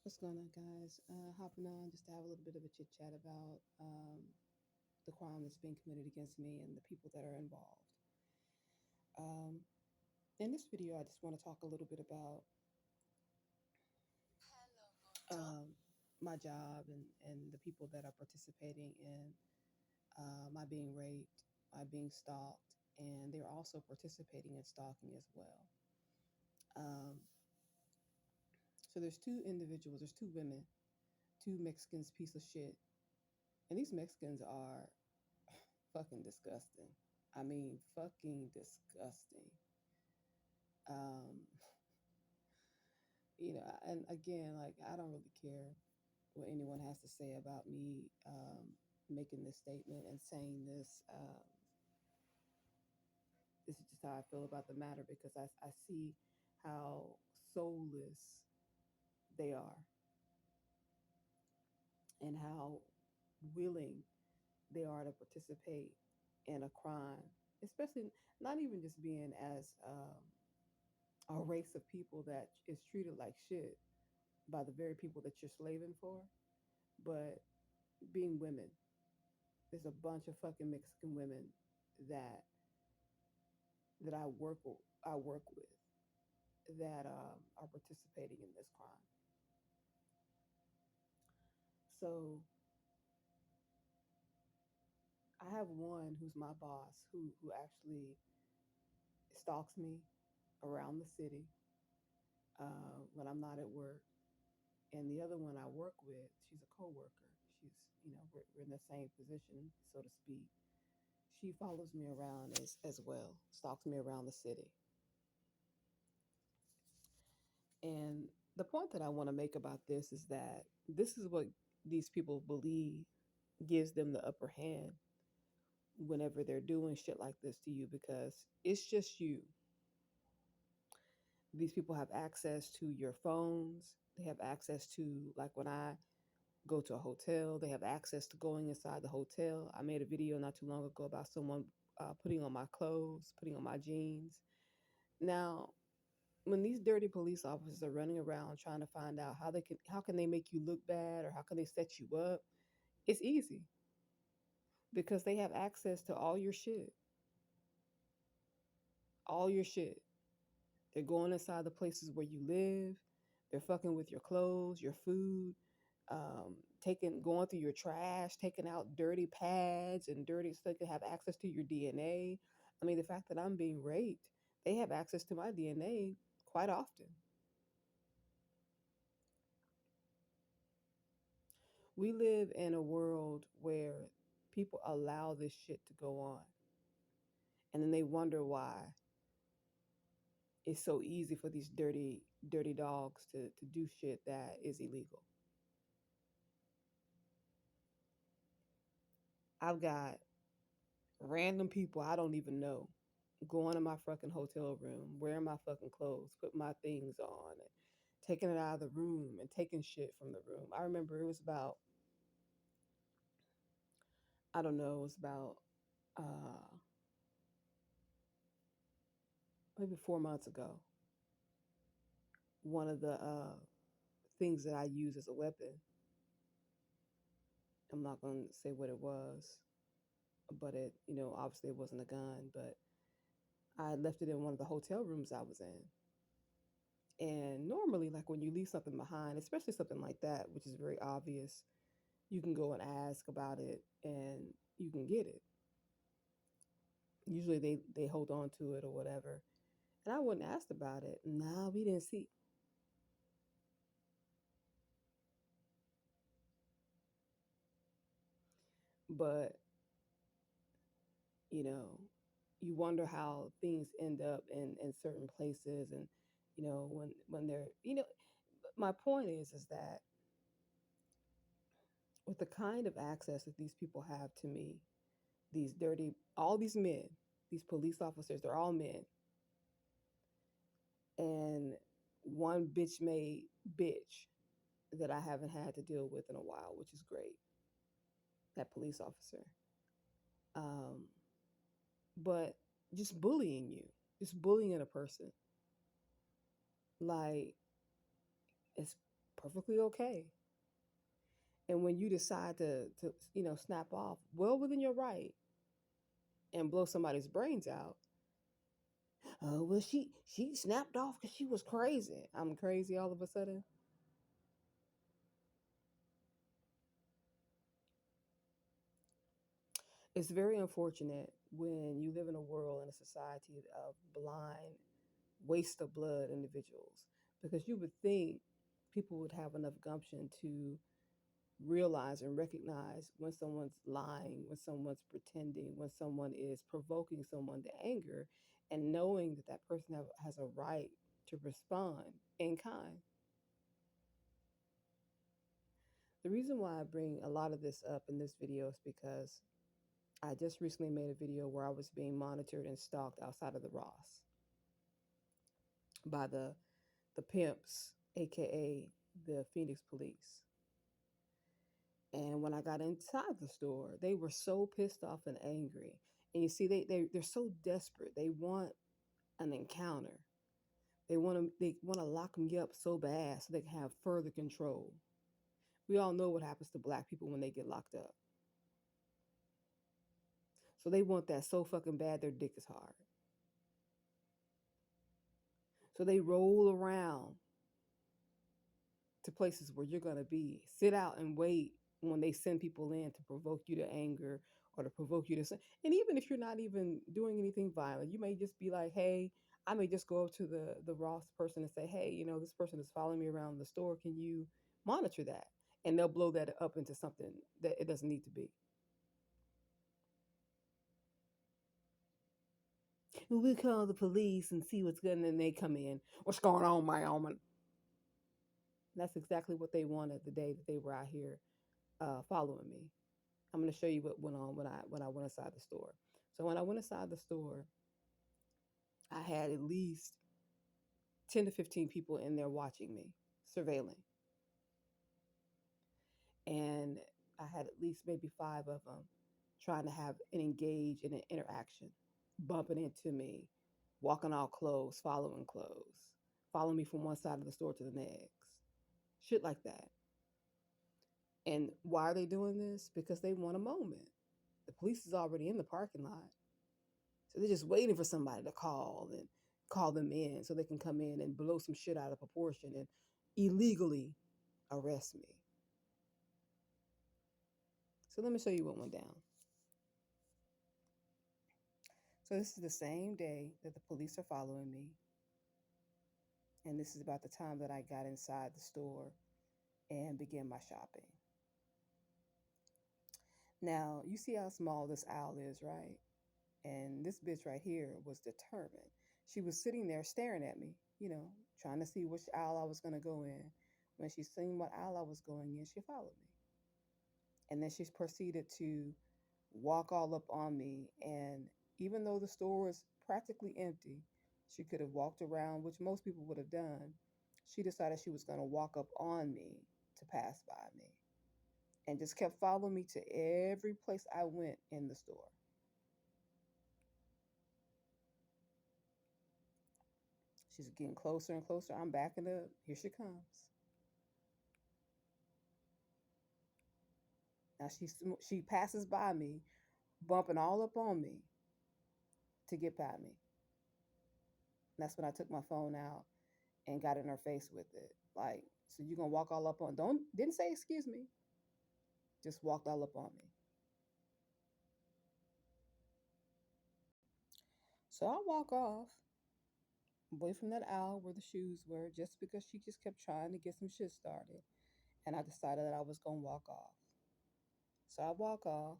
What's going on, guys? Hopping on just to have a little bit of a chit chat about the crime that's being committed against me and the people that are involved. Um, in this video, I just want to talk a little bit about um, my job and the people that are participating in my being raped, my being stalked, and they're also participating in stalking as well. Um, so there's two individuals, there's two women, two Mexicans, piece of shit, and these Mexicans are fucking disgusting. I mean, fucking disgusting. Um, and again, like, I don't really care what anyone has to say about me making this statement and saying this. This is just how I feel about the matter because I see how soulless they are and how willing they are to participate in a crime, especially not even just being as a race of people that is treated like shit by the very people that you're slaving for, but being women. There's a bunch of fucking Mexican women that that I work with that are participating in this crime. So I have one who's my boss who actually stalks me around the city when I'm not at work, and the other one I work with, she's a coworker. She's we're in the same position, so to speak. She follows me around as well, stalks me around the city. And the point that I want to make about this is that this is what these people believe gives them the upper hand whenever they're doing shit like this to you because it's just you. These people have access to your phones. They have access to, like, when I go to a hotel, they have access to going inside the hotel. I made a video not too long ago about someone putting on my clothes, putting on my jeans. Now, when these dirty police officers are running around trying to find out how can they make you look bad or how can they set you up, it's easy because they have access to all your shit. All your shit. They're going inside the places where you live. They're fucking with your clothes, your food, going through your trash, taking out dirty pads and dirty stuff. They have access to your DNA. I mean, the fact that I'm being raped, they have access to my DNA quite often. We live in a world where people allow this shit to go on. And then they wonder why it's so easy for these dirty dogs to do shit that is illegal. I've got random people I don't even know going to my fucking hotel room, wearing my fucking clothes, putting my things on, and taking it out of the room and taking shit from the room. I remember it was about, I don't know, it was about uh, maybe 4 months ago. One of the things that I use as a weapon, I'm not going to say what it was, but obviously it wasn't a gun, but I left it in one of the hotel rooms I was in. And normally, like when you leave something behind, especially something like that, which is very obvious, you can go and ask about it and you can get it. Usually they hold on to it or whatever. And I wouldn't ask about it. Nah, we didn't see. But, you know, you wonder how things end up in certain places and when they're my point is that with the kind of access that these people have to me, these dirty all these men, these police officers, they're all men. And one bitch made bitch that I haven't had to deal with in a while, which is great. That police officer. Um, but just bullying you, just bullying a person, like, it's perfectly okay. And when you decide to snap off, well within your right, and blow somebody's brains out, oh well, she snapped off because she was crazy. I'm crazy all of a sudden. It's very unfortunate when you live in a world and a society of blind, waste of blood individuals, because you would think people would have enough gumption to realize and recognize when someone's lying, when someone's pretending, when someone is provoking someone to anger, and knowing that that person has a right to respond in kind. The reason why I bring a lot of this up in this video is because I just recently made a video where I was being monitored and stalked outside of the Ross by the pimps, aka the Phoenix police. And when I got inside the store, they were so pissed off and angry. And you see, they're so desperate. They want an encounter. They want to lock me up so bad so they can have further control. We all know what happens to black people when they get locked up. So they want that so fucking bad their dick is hard. So they roll around to places where you're gonna be. Sit out and wait when they send people in to provoke you to anger or to provoke you to. And even if you're not even doing anything violent, you may just be like, "Hey," I may just go up to the Ross person and say, "Hey, this person is following me around the store. Can you monitor that?" And they'll blow that up into something that it doesn't need to be. We call the police and see what's good, and then they come in. What's going on, my almond? That's exactly what they wanted the day that they were out here following me. I'm going to show you what went on when I went inside the store. So when I went inside the store, I had at least 10 to 15 people in there watching me, surveilling. And I had at least maybe 5 of them trying to have an engage in an interaction, bumping into me, walking all close, following me from one side of the store to the next, shit like that. And why are they doing this? Because they want a moment. The police is already in the parking lot. So they're just waiting for somebody to call them in so they can come in and blow some shit out of proportion and illegally arrest me. So let me show you what went down. So this is the same day that the police are following me. And this is about the time that I got inside the store and began my shopping. Now, you see how small this aisle is, right? And this bitch right here was determined. She was sitting there staring at me, trying to see which aisle I was going to go in. When she seen what aisle I was going in, she followed me. And then she proceeded to walk all up on me. And even though the store was practically empty, she could have walked around, which most people would have done. She decided she was going to walk up on me to pass by me and just kept following me to every place I went in the store. She's getting closer and closer. I'm backing up. Here she comes. Now she passes by me, bumping all up on me to get by me. And that's when I took my phone out and got in her face with it. Like, so you're gonna walk all up on? Didn't say excuse me. Just walked all up on me. So I walk off away from that aisle where the shoes were, just because she just kept trying to get some shit started, and I decided that I was gonna walk off. So I walk off,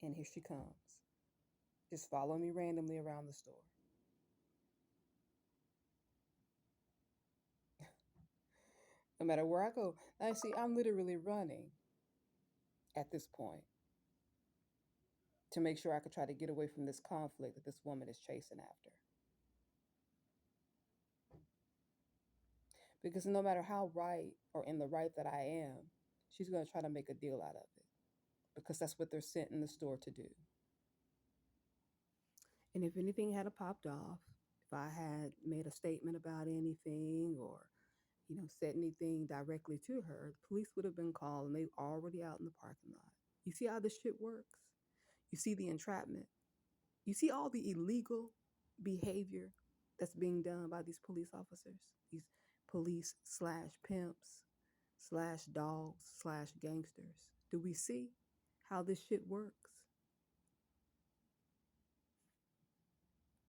and here she comes, just following me randomly around the store. No matter where I go. Now, see, I'm literally running at this point to make sure I could try to get away from this conflict that this woman is chasing after. Because no matter how right or in the right that I am, she's going to try to make a deal out of it because that's what they're sent in the store to do. And if anything had popped off, if I had made a statement about anything or, said anything directly to her, the police would have been called and they already out in the parking lot. You see how this shit works? You see the entrapment. You see all the illegal behavior that's being done by these police officers, these police slash pimps slash dogs slash gangsters. Do we see how this shit works?